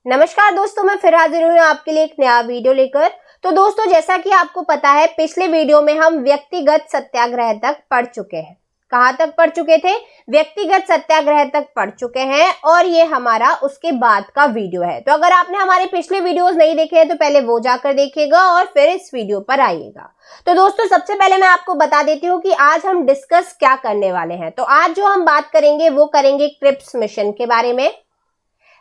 नमस्कार दोस्तों, मैं फिर हाजिर हूँ आपके लिए एक नया वीडियो लेकर। तो दोस्तों, जैसा कि आपको पता है, पिछले वीडियो में हम व्यक्तिगत सत्याग्रह तक पढ़ चुके हैं। कहाँ तक पढ़ चुके थे? व्यक्तिगत सत्याग्रह तक पढ़ चुके हैं और ये हमारा उसके बाद का वीडियो है। तो अगर आपने हमारे पिछले वीडियोस नहीं देखे हैं तो पहले वो जाकर देखिएगा और फिर इस वीडियो पर आइएगा। तो दोस्तों, सबसे पहले मैं आपको बता देती हूँ कि आज हम डिस्कस क्या करने वाले हैं। तो आज जो हम बात करेंगे वो करेंगे क्रिप्स मिशन के बारे में,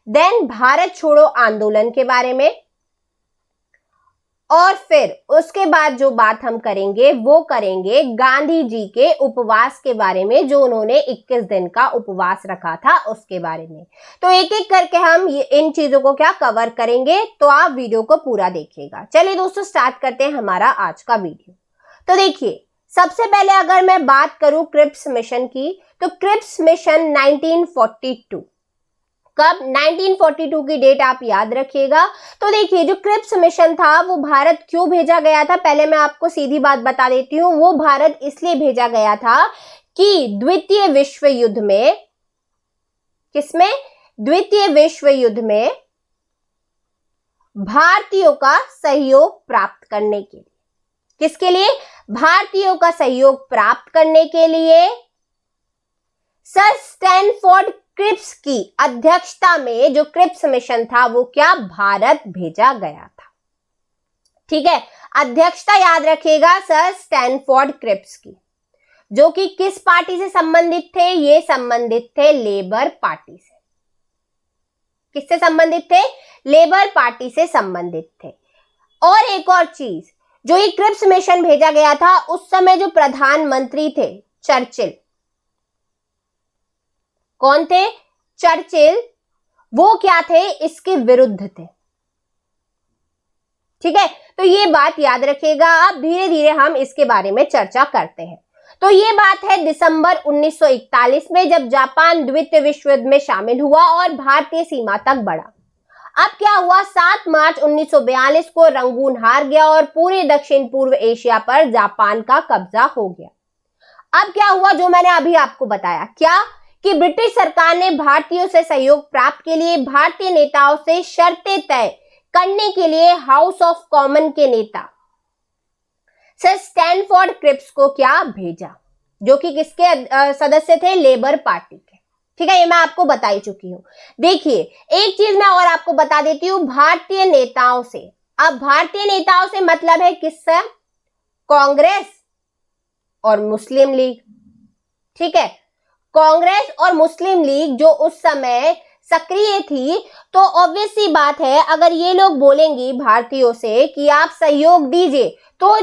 देन भारत छोड़ो आंदोलन के बारे में, और फिर उसके बाद जो बात हम करेंगे वो करेंगे गांधी जी के उपवास के बारे में, जो उन्होंने 21 दिन का उपवास रखा था उसके बारे में। तो एक एक करके हम इन चीजों को क्या कवर करेंगे, तो आप वीडियो को पूरा देखिएगा। चलिए दोस्तों, स्टार्ट करते हैं हमारा आज का वीडियो। तो देखिए, सबसे पहले अगर मैं बात करूं क्रिप्स मिशन की, तो क्रिप्स मिशन 1942, कब? 1942 की डेट आप याद रखिएगा। तो देखिए, जो क्रिप्स मिशन था वो भारत क्यों भेजा गया था, पहले मैं आपको सीधी बात बता देती हूँ। वो भारत इसलिए भेजा गया था कि द्वितीय विश्व युद्ध में, किसमें? द्वितीय विश्व युद्ध में भारतीयों का सहयोग प्राप्त करने के लिए। किसके लिए? भारतीयों का सहयोग प्राप्त करने के लिए सर स्टैनफोर्ड क्रिप्स की अध्यक्षता में जो क्रिप्स मिशन था वो क्या भारत भेजा गया था। ठीक है, अध्यक्षता याद रखिएगा सर स्टैनफोर्ड क्रिप्स की, जो कि किस पार्टी से संबंधित थे? ये संबंधित थे लेबर पार्टी से। किससे संबंधित थे? लेबर पार्टी से संबंधित थे। और एक और चीज, जो ये क्रिप्स मिशन भेजा गया था, उस समय जो प्रधानमंत्री थे चर्चिल, कौन थे? चर्चिल। वो क्या थे? इसके विरुद्ध थे। ठीक है, तो ये बात याद रखिएगा आप। धीरे धीरे हम इसके बारे में चर्चा करते हैं। तो ये बात है दिसंबर 1941 में, जब जापान द्वितीय विश्व युद्ध में शामिल हुआ और भारतीय सीमा तक बढ़ा। अब क्या हुआ? 7 मार्च 1942 को रंगून हार गया और पूरे दक्षिण पूर्व एशिया पर जापान का कब्जा हो गया। अब क्या हुआ? जो मैंने अभी आपको बताया, क्या कि ब्रिटिश सरकार ने भारतीयों से सहयोग प्राप्त के लिए भारतीय नेताओं से शर्तें तय करने के लिए हाउस ऑफ कॉमन के नेता सर स्टैनफोर्ड क्रिप्स को क्या भेजा, जो कि किसके सदस्य थे? लेबर पार्टी के। ठीक है, ये मैं आपको बता ही चुकी हूं। देखिए, एक चीज मैं और आपको बता देती हूं, भारतीय नेताओं से। अब भारतीय नेताओं से मतलब है किससे? कांग्रेस और मुस्लिम लीग। ठीक है, कांग्रेस और मुस्लिम लीग जो उस समय सक्रिय थी। तो ऑब्वियस सी बात है, अगर ये लोग बोलेंगी भारतीयों से कि आप सहयोग दीजिए, तो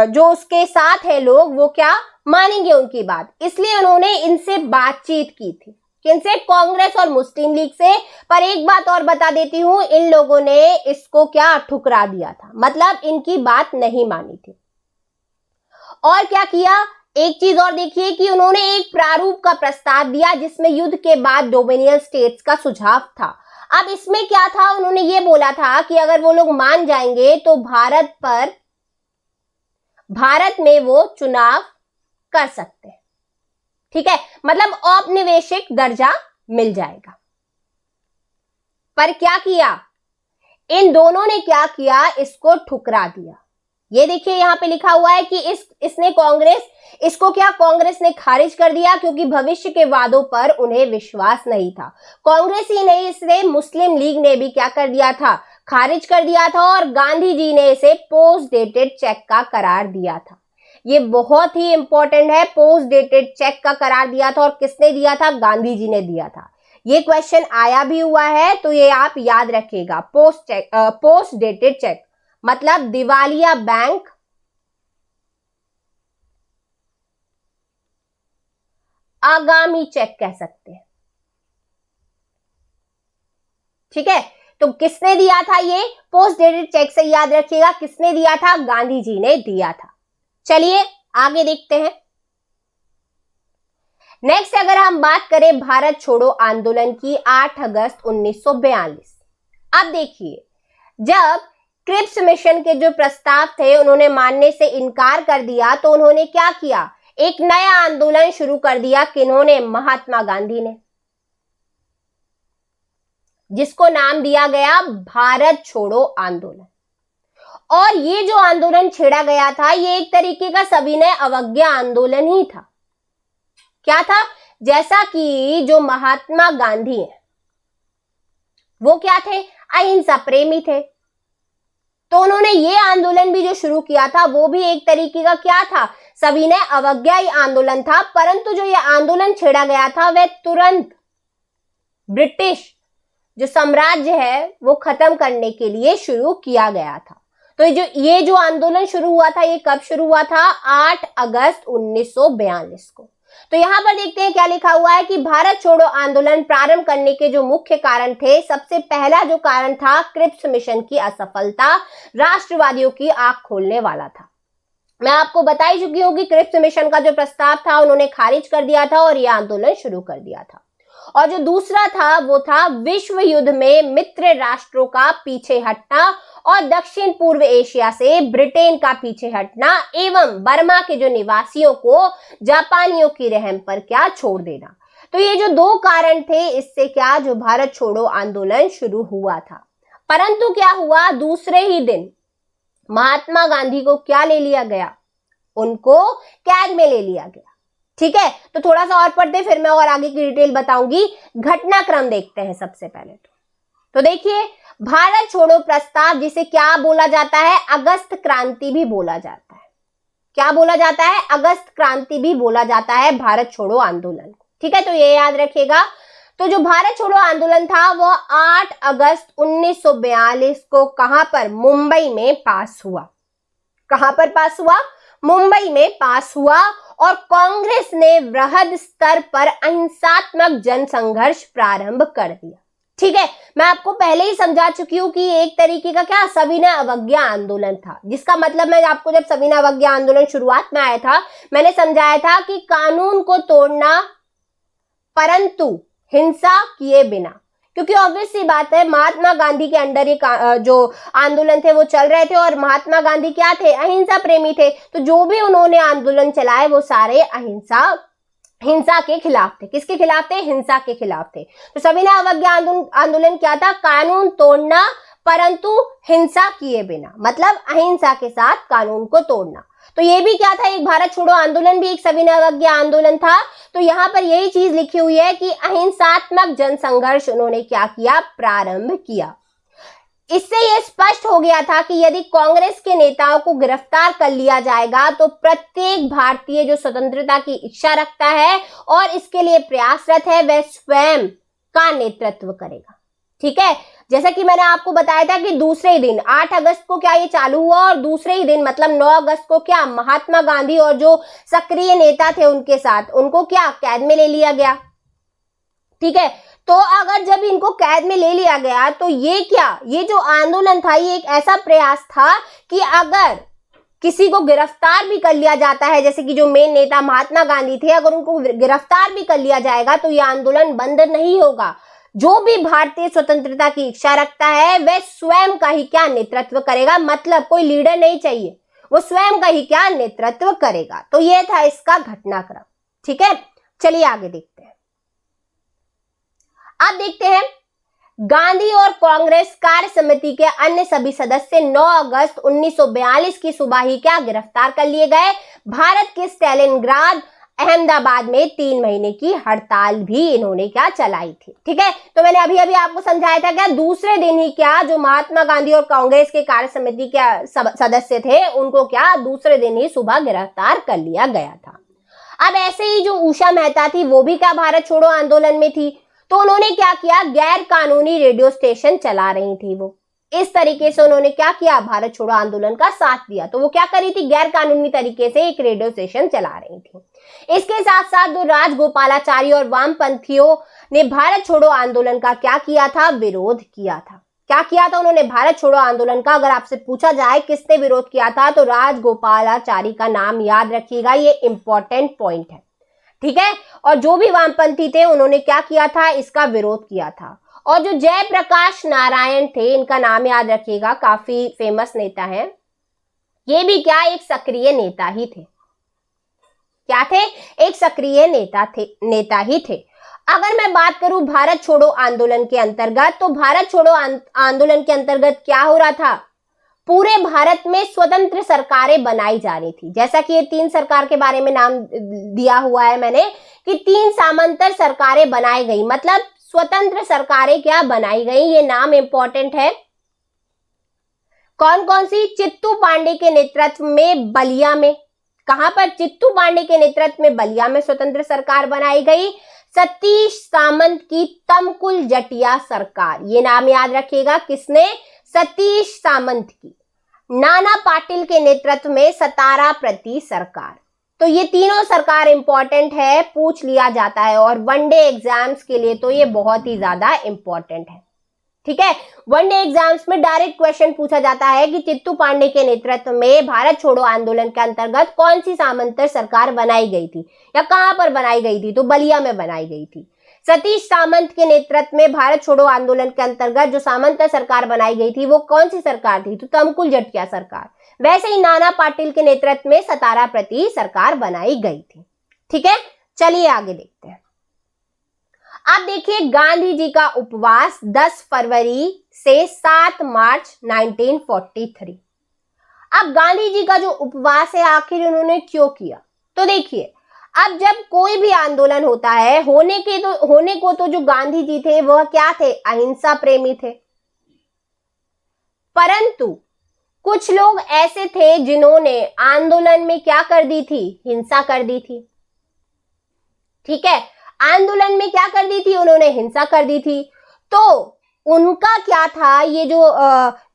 जो उसके साथ है लोग, वो क्या मानेंगे उनकी बात। इसलिए उन्होंने इनसे बातचीत की थी। किनसे? कांग्रेस और मुस्लिम लीग से। पर एक बात और बता देती हूं, इन लोगों ने इसको क्या ठुकरा दिया था, मतलब इनकी बात नहीं मानी थी। और क्या किया? एक चीज और देखिए कि उन्होंने एक प्रारूप का प्रस्ताव दिया जिसमें युद्ध के बाद डोमिनियन स्टेट्स का सुझाव था। अब इसमें क्या था? उन्होंने ये बोला था कि अगर वो लोग मान जाएंगे तो भारत में वो चुनाव कर सकते हैं। ठीक है, मतलब औपनिवेशिक दर्जा मिल जाएगा। पर क्या किया इन दोनों ने? क्या किया? इसको ठुकरा दिया। ये देखिए, यहां पे लिखा हुआ है कि इसने कांग्रेस ने खारिज कर दिया, क्योंकि भविष्य के वादों पर उन्हें विश्वास नहीं था। कांग्रेस ही नहीं, इसने मुस्लिम लीग ने भी क्या कर दिया था? खारिज कर दिया था। और गांधी जी ने इसे पोस्ट डेटेड चेक का करार दिया था। ये बहुत ही इंपॉर्टेंट है, पोस्ट डेटेड चेक का करार दिया था। और किसने दिया था? गांधी जी ने दिया था। ये क्वेश्चन आया भी हुआ है, तो ये आप याद रखिएगा। पोस्ट डेटेड चेक मतलब दिवालिया बैंक आगामी चेक कह सकते हैं। ठीक है, तो किसने दिया था? ये पोस्ट डेटेड चेक से याद रखिएगा, किसने दिया था? गांधी जी ने दिया था। चलिए आगे देखते हैं। नेक्स्ट, अगर हम बात करें भारत छोड़ो आंदोलन की, 8 अगस्त 1942। अब देखिए, जब क्रिप्स मिशन के जो प्रस्ताव थे उन्होंने मानने से इनकार कर दिया, तो उन्होंने क्या किया? एक नया आंदोलन शुरू कर दिया। किन्होंने? महात्मा गांधी ने। जिसको नाम दिया गया भारत छोड़ो आंदोलन। और ये जो आंदोलन छेड़ा गया था ये एक तरीके का सविनय अवज्ञा आंदोलन ही था। क्या था? जैसा कि जो महात्मा गांधी है वो क्या थे? अहिंसा प्रेमी थे। तो उन्होंने ये आंदोलन भी जो शुरू किया था वो भी एक तरीके का क्या था? सविनय अवज्ञा आंदोलन था। परंतु जो ये आंदोलन छेड़ा गया था वह तुरंत ब्रिटिश जो साम्राज्य है वो खत्म करने के लिए शुरू किया गया था। तो ये जो आंदोलन शुरू हुआ था ये कब शुरू हुआ था? 8 अगस्त 1942 को। तो यहां पर देखते हैं क्या लिखा हुआ है कि भारत छोड़ो आंदोलन प्रारंभ करने के जो मुख्य कारण थे, सबसे पहला जो कारण था क्रिप्स मिशन की असफलता, राष्ट्रवादियों की आंख खोलने वाला था। मैं आपको बता ही चुकी हूँ कि क्रिप्स मिशन का जो प्रस्ताव था उन्होंने खारिज कर दिया था और यह आंदोलन शुरू कर दिया था। और जो दूसरा था वो था विश्व युद्ध में मित्र राष्ट्रों का पीछे हटना और दक्षिण पूर्व एशिया से ब्रिटेन का पीछे हटना एवं बर्मा के जो निवासियों को जापानियों की रहम पर क्या छोड़ देना। तो ये जो दो कारण थे इससे क्या जो भारत छोड़ो आंदोलन शुरू हुआ था। परंतु क्या हुआ? दूसरे ही दिन महात्मा गांधी को क्या ले लिया गया? उनको कैद में ले लिया गया। ठीक है, तो थोड़ा सा और पढ़ते फिर मैं और आगे की डिटेल बताऊंगी। घटनाक्रम देखते हैं सबसे पहले। तो देखिए, भारत छोड़ो प्रस्ताव जिसे क्या बोला जाता है? अगस्त क्रांति भी बोला जाता है। क्या बोला जाता है? अगस्त क्रांति भी बोला जाता है भारत छोड़ो आंदोलन को। ठीक है, तो ये याद रखिएगा। तो जो भारत छोड़ो आंदोलन था वो 8 अगस्त 1942 को कहां पर? मुंबई में पास हुआ। कहां पर पास हुआ? मुंबई में पास हुआ। और कांग्रेस ने वृहद स्तर पर अहिंसात्मक जनसंघर्ष प्रारंभ कर दिया। ठीक है, मैं आपको पहले ही समझा चुकी हूं कि एक तरीके का क्या सविनय अवज्ञा आंदोलन था, जिसका मतलब मैं आपको जब सविनय अवज्ञा आंदोलन शुरुआत में आया था मैंने समझाया था कि कानून को तोड़ना परंतु हिंसा किए बिना। क्योंकि ऑब्वियस सी बात है महात्मा गांधी के अंडर ये जो आंदोलन थे वो चल रहे थे और महात्मा गांधी क्या थे? अहिंसा प्रेमी थे। तो जो भी उन्होंने आंदोलन चलाए वो सारे हिंसा के खिलाफ थे। किसके खिलाफ थे? हिंसा के खिलाफ थे। तो सविनय अवज्ञा आंदोलन क्या था? कानून तोड़ना परंतु हिंसा किए बिना, मतलब अहिंसा के साथ कानून को तोड़ना। तो ये भी क्या था? एक भारत छोड़ो आंदोलन भी एक सविनय अवज्ञा आंदोलन था। तो यहां पर यही चीज लिखी हुई है कि अहिंसात्मक जनसंघर्ष उन्होंने क्या किया? प्रारंभ किया। इससे यह स्पष्ट हो गया था कि यदि कांग्रेस के नेताओं को गिरफ्तार कर लिया जाएगा तो प्रत्येक भारतीय जो स्वतंत्रता की इच्छा रखता है और इसके लिए प्रयासरत है वह स्वयं का नेतृत्व करेगा। ठीक है, जैसा कि मैंने आपको बताया था कि दूसरे ही दिन 8 अगस्त को क्या ये चालू हुआ और दूसरे ही दिन मतलब 9 अगस्त को क्या महात्मा गांधी और जो सक्रिय नेता थे उनके साथ उनको क्या कैद में ले लिया गया। ठीक है, तो अगर जब इनको कैद में ले लिया गया तो ये क्या, ये जो आंदोलन था ये एक ऐसा प्रयास था कि अगर किसी को गिरफ्तार भी कर लिया जाता है, जैसे कि जो मेन नेता महात्मा गांधी थे, अगर उनको गिरफ्तार भी कर लिया जाएगा तो ये आंदोलन बंद नहीं होगा। जो भी भारतीय स्वतंत्रता की इच्छा रखता है वह स्वयं का ही क्या नेतृत्व करेगा, मतलब कोई लीडर नहीं चाहिए, वो स्वयं का ही क्या नेतृत्व करेगा। तो यह था इसका घटनाक्रम। ठीक है, चलिए आगे देखते हैं। अब देखते हैं गांधी और कांग्रेस कार्य समिति के अन्य सभी सदस्य 9 अगस्त 1942 की सुबह ही क्या गिरफ्तार कर लिए गए। भारत के स्टालिनग्राड अहमदाबाद में 3 महीने की हड़ताल भी इन्होंने क्या चलाई थी। ठीक है, तो मैंने अभी अभी आपको समझाया था क्या दूसरे दिन ही क्या जो महात्मा गांधी और कांग्रेस के कार्य समिति के सदस्य थे उनको क्या दूसरे दिन ही सुबह गिरफ्तार कर लिया गया था। अब ऐसे ही जो उषा मेहता थी वो भी क्या भारत छोड़ो आंदोलन में थी। तो उन्होंने क्या किया, गैर कानूनी रेडियो स्टेशन चला रही थी वो। इस तरीके से उन्होंने क्या किया, भारत छोड़ो आंदोलन का साथ दिया। तो वो क्या करी थी, गैर कानूनी तरीके से एक रेडियो स्टेशन चला रही थी। इसके साथ साथ जो राजगोपालाचारी और वामपंथियों ने भारत छोड़ो आंदोलन का क्या किया था, विरोध किया था। क्या किया था उन्होंने, भारत छोड़ो आंदोलन का अगर आपसे पूछा जाए किसने विरोध किया था तो राजगोपालाचारी का नाम याद रखिएगा, ये इंपॉर्टेंट पॉइंट है। ठीक है, और जो भी वामपंथी थे उन्होंने क्या किया था, इसका विरोध किया था। और जो जयप्रकाश नारायण थे, इनका नाम याद रखिएगा, काफी फेमस नेता है, ये भी क्या एक सक्रिय नेता ही थे। क्या थे, एक सक्रिय नेता ही थे। अगर मैं बात करूं भारत छोड़ो आंदोलन के अंतर्गत, तो भारत छोड़ो आंदोलन के अंतर्गत क्या हो रहा था, पूरे भारत में स्वतंत्र सरकारें बनाई जा रही थी। जैसा कि ये 3 सरकार के बारे में नाम दिया हुआ है मैंने कि 3 सामंतर सरकारें बनाई गई, मतलब स्वतंत्र सरकारें क्या बनाई गई, ये नाम इंपॉर्टेंट है। कौन कौन सी? चित्तू पांडे के नेतृत्व में बलिया में, कहां पर? चित्तू पांडे के नेतृत्व में बलिया में स्वतंत्र सरकार बनाई गई। सतीश सामंत की तमकुल जटिया सरकार, ये नाम याद रखिएगा, किसने? सतीश सामंत की। नाना पाटिल के नेतृत्व में 17 प्रति सरकार। तो ये तीनों सरकार इंपॉर्टेंट है, पूछ लिया जाता है, और वनडे एग्जाम्स के लिए तो ये बहुत ही ज्यादा इंपॉर्टेंट है। ठीक है, वनडे एग्जाम्स में डायरेक्ट क्वेश्चन पूछा जाता है कि चित्तू पांडे के नेतृत्व में भारत छोड़ो आंदोलन के अंतर्गत कौन सी सामंतर सरकार बनाई गई थी या कहां पर बनाई गई थी, तो बलिया में बनाई गई थी। सतीश सामंत के नेतृत्व में भारत छोड़ो आंदोलन के अंतर्गत जो सामंतर सरकार बनाई गई थी वो कौन सी सरकार थी, तो तमकुल जटिया सरकार। वैसे ही नाना पाटिल के नेतृत्व में 17 प्रति सरकार बनाई गई थी। ठीक है, चलिए आगे देखते हैं। आप देखिए, गांधी जी का उपवास 10 फरवरी से 7 मार्च 1943। अब गांधी जी का जो उपवास है आखिर उन्होंने क्यों किया, तो देखिए, अब जब कोई भी आंदोलन होता है, होने को तो जो गांधी जी थे वह क्या थे, अहिंसा प्रेमी थे, परंतु कुछ लोग ऐसे थे जिन्होंने आंदोलन में क्या कर दी थी, हिंसा कर दी थी। ठीक है, आंदोलन में क्या कर दी थी, उन्होंने हिंसा कर दी थी। तो उनका क्या था, ये जो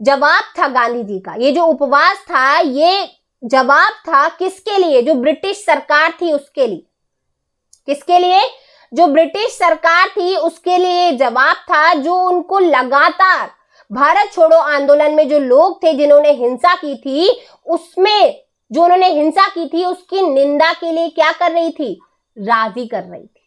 जवाब था गांधी जी का, ये जो उपवास था, ये जवाब था किसके लिए, जो ब्रिटिश सरकार थी उसके लिए। किसके लिए? जो ब्रिटिश सरकार थी उसके लिए जवाब था, जो उनको लगातार भारत छोड़ो आंदोलन में जो लोग थे जिन्होंने हिंसा की थी, उसमें जो उन्होंने हिंसा की थी उसकी निंदा के लिए क्या कर रही थी, राजी कर रही थी।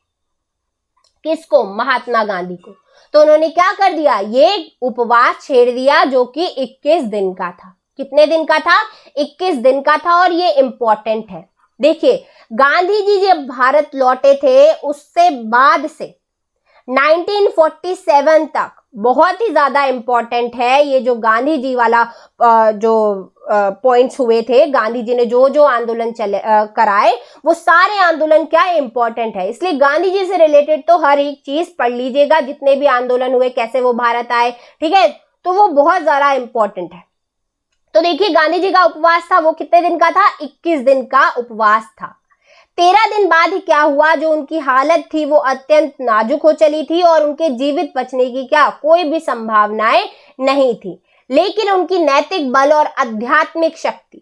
किसको? महात्मा गांधी को। तो उन्होंने क्या कर दिया, ये उपवास छेड़ दिया जो कि 21 दिन का था। कितने दिन का था? 21 दिन का था, और ये इंपॉर्टेंट है। देखिए, गांधी जी जब भारत लौटे थे उससे बाद से 1947 तक बहुत ही ज्यादा इंपॉर्टेंट है ये जो गांधी जी वाला जो पॉइंट्स हुए थे, गांधी जी ने जो जो आंदोलन कराए वो सारे आंदोलन क्या इंपॉर्टेंट है। इसलिए गांधी जी से रिलेटेड तो हर एक चीज पढ़ लीजिएगा, जितने भी आंदोलन हुए, कैसे वो भारत आए, ठीक है, तो वो बहुत ज्यादा इंपॉर्टेंट है। तो देखिए, गांधी जी का उपवास था वो कितने दिन का था, 21 दिन का उपवास था। 13 दिन बाद ही क्या हुआ, जो उनकी हालत थी वो अत्यंत नाजुक हो चली थी और उनके जीवित बचने की क्या कोई भी संभावनाएं नहीं थी। लेकिन उनकी नैतिक बल और आध्यात्मिक शक्ति,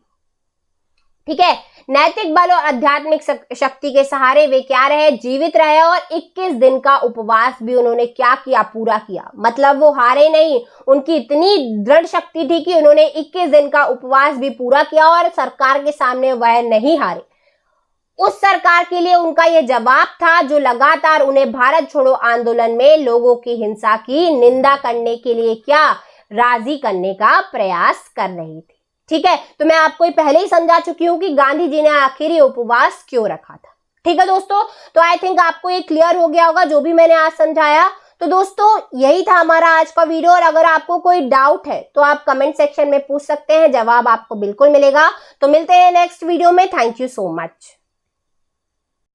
ठीक है, नैतिक बल और आध्यात्मिक शक्ति के सहारे वे क्या रहे, जीवित रहे, और 21 दिन का उपवास भी उन्होंने क्या किया, पूरा किया। मतलब वो हारे नहीं, उनकी इतनी दृढ़ शक्ति थी कि उन्होंने 21 दिन का उपवास भी पूरा किया और सरकार के सामने वह नहीं हारे। उस सरकार के लिए उनका यह जवाब था जो लगातार उन्हें भारत छोड़ो आंदोलन में लोगों की हिंसा की निंदा करने के लिए क्या राजी करने का प्रयास कर रही थी। ठीक है, तो मैं आपको पहले ही समझा चुकी हूं कि गांधी जी ने आखिरी उपवास क्यों रखा था। ठीक है दोस्तों, तो आई थिंक आपको ये क्लियर हो गया होगा जो भी मैंने आज समझाया। तो दोस्तों, यही था हमारा आज का वीडियो, और अगर आपको कोई डाउट है तो आप कमेंट सेक्शन में पूछ सकते हैं, जवाब आपको बिल्कुल मिलेगा। तो मिलते हैं नेक्स्ट वीडियो में। Thank you so much.